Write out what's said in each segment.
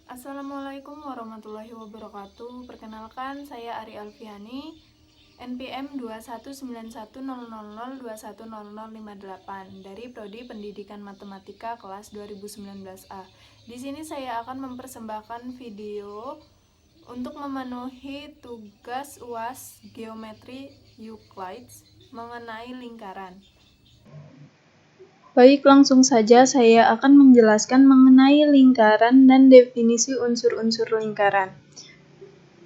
Assalamualaikum warahmatullahi wabarakatuh. Perkenalkan, saya Ari Alfiani, NPM 2191000210058 dari Prodi Pendidikan Matematika kelas 2019A. Di sini saya akan mempersembahkan video untuk memenuhi tugas UAS Geometri Euclides mengenai lingkaran. Baik, langsung saja saya akan menjelaskan mengenai lingkaran dan definisi unsur-unsur lingkaran.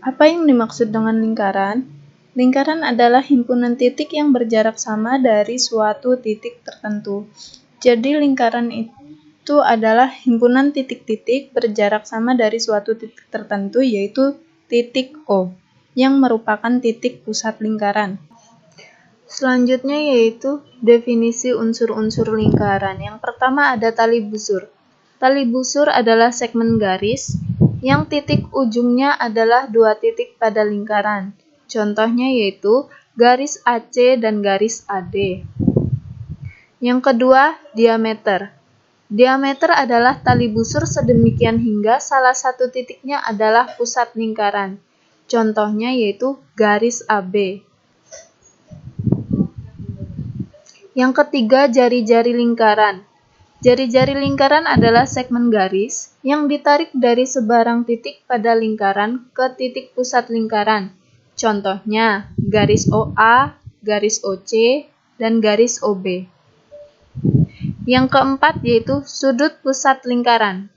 Apa yang dimaksud dengan lingkaran? Lingkaran adalah himpunan titik yang berjarak sama dari suatu titik tertentu. Jadi lingkaran itu adalah himpunan titik-titik berjarak sama dari suatu titik tertentu, yaitu titik O, yang merupakan titik pusat lingkaran. Selanjutnya yaitu definisi unsur-unsur lingkaran. Yang pertama ada tali busur. Tali busur adalah segmen garis yang titik ujungnya adalah dua titik pada lingkaran. Contohnya yaitu garis AC dan garis AD. Yang kedua, diameter. Diameter adalah tali busur sedemikian hingga salah satu titiknya adalah pusat lingkaran. Contohnya yaitu garis AB. Yang ketiga, jari-jari lingkaran. Jari-jari lingkaran adalah segmen garis yang ditarik dari sebarang titik pada lingkaran ke titik pusat lingkaran. Contohnya, garis OA, garis OC, dan garis OB. Yang keempat yaitu sudut pusat lingkaran.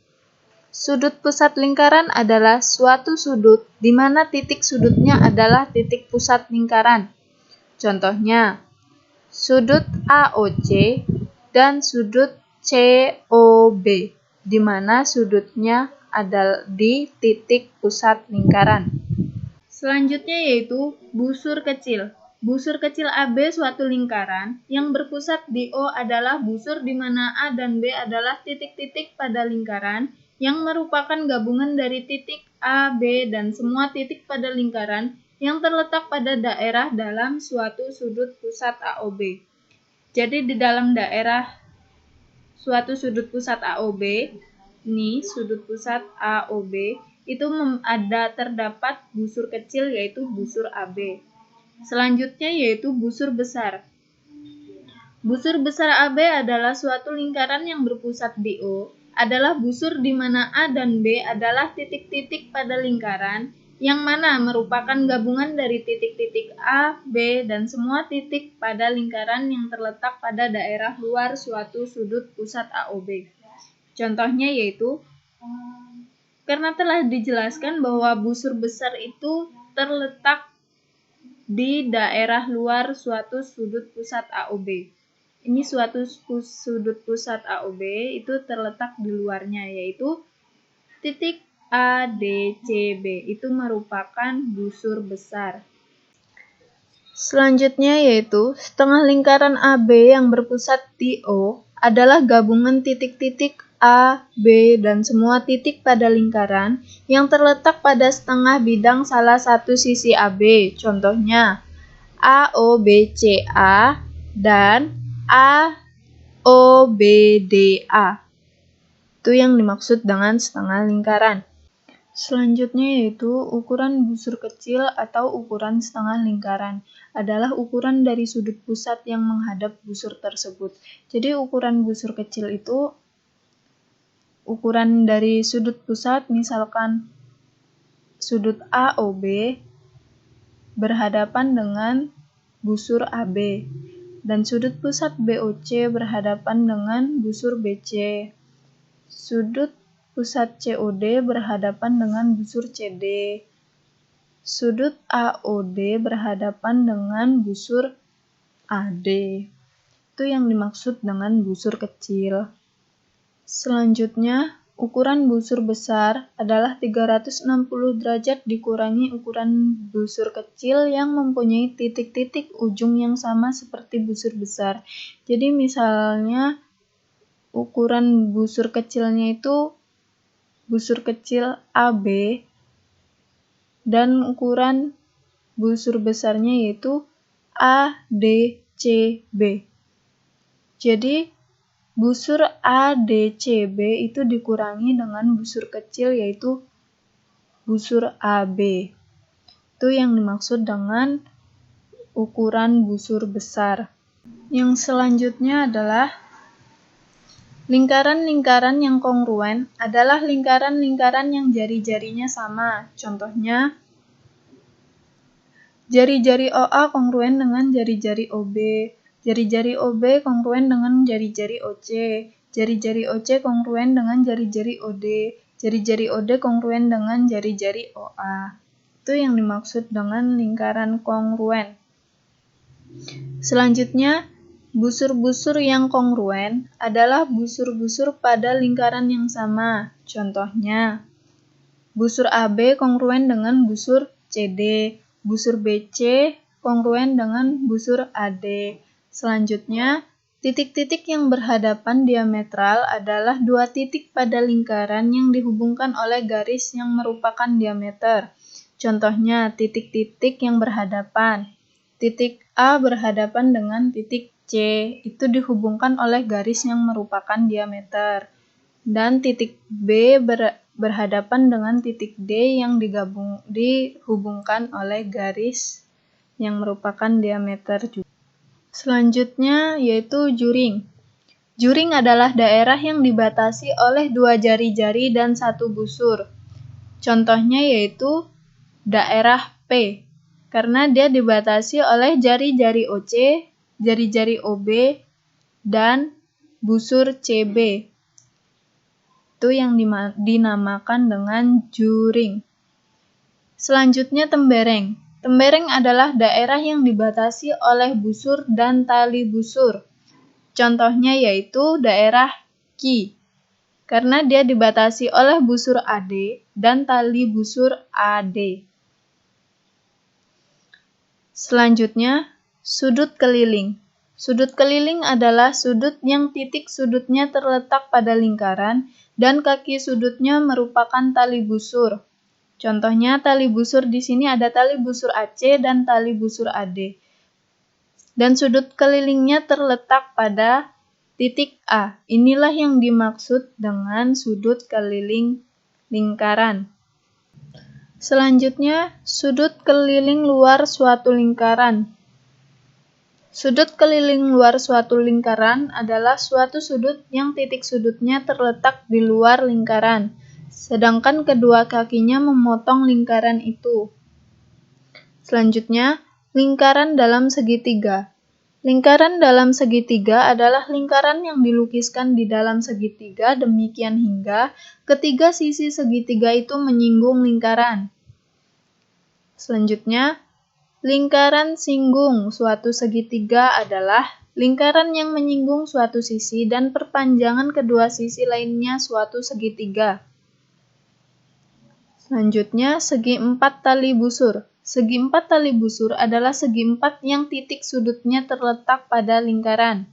Sudut pusat lingkaran adalah suatu sudut di mana titik sudutnya adalah titik pusat lingkaran. Contohnya, sudut AOC dan sudut COB, di mana sudutnya adalah di titik pusat lingkaran. Selanjutnya yaitu busur kecil. Busur kecil AB suatu lingkaran yang berpusat di O adalah busur di mana A dan B adalah titik-titik pada lingkaran yang merupakan gabungan dari titik A, B, dan semua titik pada lingkaran yang terletak pada daerah dalam suatu sudut pusat AOB. Jadi di dalam daerah suatu sudut pusat AOB, ini sudut pusat AOB, itu terdapat busur kecil yaitu busur AB. Selanjutnya yaitu busur besar. Busur besar AB adalah suatu lingkaran yang berpusat di O, adalah busur di mana A dan B adalah titik-titik pada lingkaran, yang mana merupakan gabungan dari titik-titik A, B, dan semua titik pada lingkaran yang terletak pada daerah luar suatu sudut pusat AOB. Contohnya yaitu, karena telah dijelaskan bahwa busur besar itu terletak di daerah luar suatu sudut pusat AOB. Ini suatu sudut pusat AOB itu terletak di luarnya, yaitu titik ADCB itu merupakan busur besar. Selanjutnya yaitu setengah lingkaran AB yang berpusat di O adalah gabungan titik-titik A, B, dan semua titik pada lingkaran yang terletak pada setengah bidang salah satu sisi AB. Contohnya AOBCA dan AOBDA. Itu yang dimaksud dengan setengah lingkaran. Selanjutnya yaitu ukuran busur kecil atau ukuran setengah lingkaran adalah ukuran dari sudut pusat yang menghadap busur tersebut. Jadi ukuran busur kecil itu ukuran dari sudut pusat, misalkan sudut AOB berhadapan dengan busur AB dan sudut pusat BOC berhadapan dengan busur BC. Sudut pusat COD berhadapan dengan busur CD. Sudut AOD berhadapan dengan busur AD. Itu yang dimaksud dengan busur kecil. Selanjutnya, ukuran busur besar adalah 360 derajat dikurangi ukuran busur kecil yang mempunyai titik-titik ujung yang sama seperti busur besar. Jadi misalnya ukuran busur kecilnya itu busur kecil AB dan ukuran busur besarnya yaitu ADCB. Jadi busur ADCB itu dikurangi dengan busur kecil yaitu busur AB. Itu yang dimaksud dengan ukuran busur besar. Yang selanjutnya adalah lingkaran-lingkaran yang kongruen adalah lingkaran-lingkaran yang jari-jarinya sama. Contohnya, jari-jari OA kongruen dengan jari-jari OB, jari-jari OB kongruen dengan jari-jari OC, jari-jari OC kongruen dengan jari-jari OD, jari-jari OD kongruen dengan jari-jari OA. Itu yang dimaksud dengan lingkaran kongruen. Selanjutnya, busur-busur yang kongruen adalah busur-busur pada lingkaran yang sama. Contohnya, busur AB kongruen dengan busur CD, busur BC kongruen dengan busur AD. Selanjutnya, titik-titik yang berhadapan diametral adalah dua titik pada lingkaran yang dihubungkan oleh garis yang merupakan diameter. Contohnya, titik-titik yang berhadapan. Titik A berhadapan dengan titik C, itu dihubungkan oleh garis yang merupakan diameter. Dan titik B berhadapan dengan titik D yang dihubungkan oleh garis yang merupakan diameter juga. Selanjutnya yaitu juring. Juring adalah daerah yang dibatasi oleh dua jari-jari dan satu busur. Contohnya yaitu daerah P, karena dia dibatasi oleh jari-jari OC, jari-jari OB, dan busur CB. Itu yang dinamakan dengan juring. Selanjutnya tembereng. Tembereng adalah daerah yang dibatasi oleh busur dan tali busur. Contohnya yaitu daerah Q, karena dia dibatasi oleh busur AD dan tali busur AD. Selanjutnya, sudut keliling. Sudut keliling adalah sudut yang titik sudutnya terletak pada lingkaran dan kaki sudutnya merupakan tali busur. Contohnya tali busur di sini ada tali busur AC dan tali busur AD. Dan sudut kelilingnya terletak pada titik A. Inilah yang dimaksud dengan sudut keliling lingkaran. Selanjutnya, sudut keliling luar suatu lingkaran. Sudut keliling luar suatu lingkaran adalah suatu sudut yang titik sudutnya terletak di luar lingkaran, sedangkan kedua kakinya memotong lingkaran itu. Selanjutnya, lingkaran dalam segitiga. Lingkaran dalam segitiga adalah lingkaran yang dilukiskan di dalam segitiga demikian hingga ketiga sisi segitiga itu menyinggung lingkaran. Selanjutnya, lingkaran singgung suatu segitiga adalah lingkaran yang menyinggung suatu sisi dan perpanjangan kedua sisi lainnya suatu segitiga. Selanjutnya, segi empat tali busur. Segi empat tali busur adalah segi empat yang titik sudutnya terletak pada lingkaran.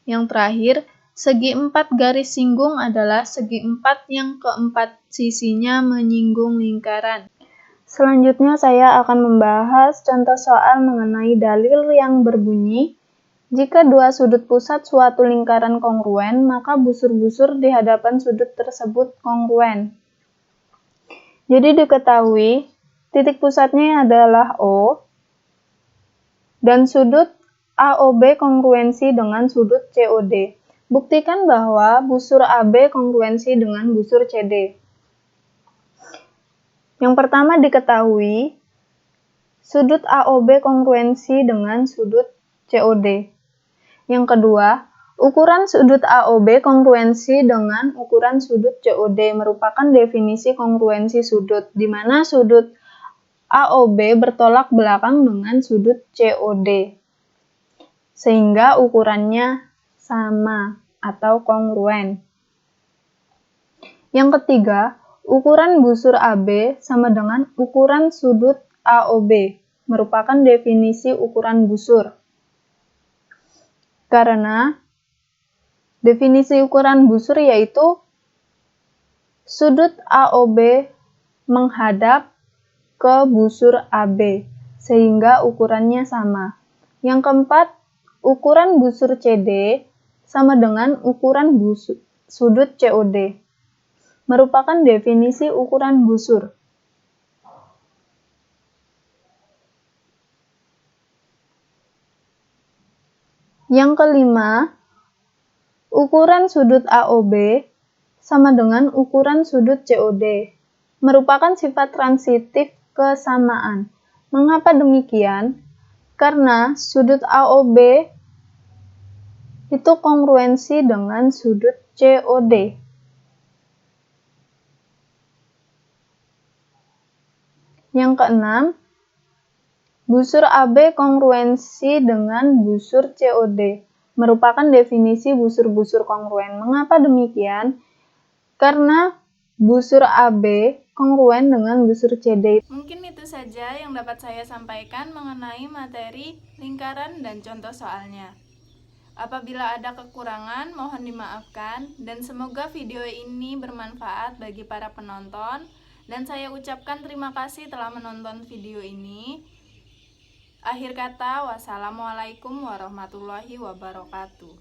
Yang terakhir, segi empat garis singgung adalah segi empat yang keempat sisinya menyinggung lingkaran. Selanjutnya saya akan membahas contoh soal mengenai dalil yang berbunyi, jika dua sudut pusat suatu lingkaran kongruen, maka busur-busur di hadapan sudut tersebut kongruen. Jadi diketahui, titik pusatnya adalah O, dan sudut AOB kongruensi dengan sudut COD. Buktikan bahwa busur AB kongruensi dengan busur CD. Yang pertama diketahui, sudut AOB kongruensi dengan sudut COD. Yang kedua, ukuran sudut AOB kongruensi dengan ukuran sudut COD merupakan definisi kongruensi sudut, di mana sudut AOB bertolak belakang dengan sudut COD, sehingga ukurannya sama atau kongruen. Yang ketiga, ukuran busur AB sama dengan ukuran sudut AOB, merupakan definisi ukuran busur. Karena definisi ukuran busur yaitu sudut AOB menghadap ke busur AB, sehingga ukurannya sama. Yang keempat, ukuran busur CD sama dengan ukuran sudut COD. Merupakan definisi ukuran busur. Yang kelima, ukuran sudut AOB sama dengan ukuran sudut COD. Merupakan sifat transitif kesamaan. Mengapa demikian? Karena sudut AOB itu kongruensi dengan sudut COD. Yang keenam, busur AB kongruensi dengan busur COD. Merupakan definisi busur-busur kongruen. Mengapa demikian? Karena busur AB kongruen dengan busur CD. Mungkin itu saja yang dapat saya sampaikan mengenai materi lingkaran dan contoh soalnya. Apabila ada kekurangan, mohon dimaafkan, dan semoga video ini bermanfaat bagi para penonton. Dan saya ucapkan terima kasih telah menonton video ini. Akhir kata, wassalamualaikum warahmatullahi wabarakatuh.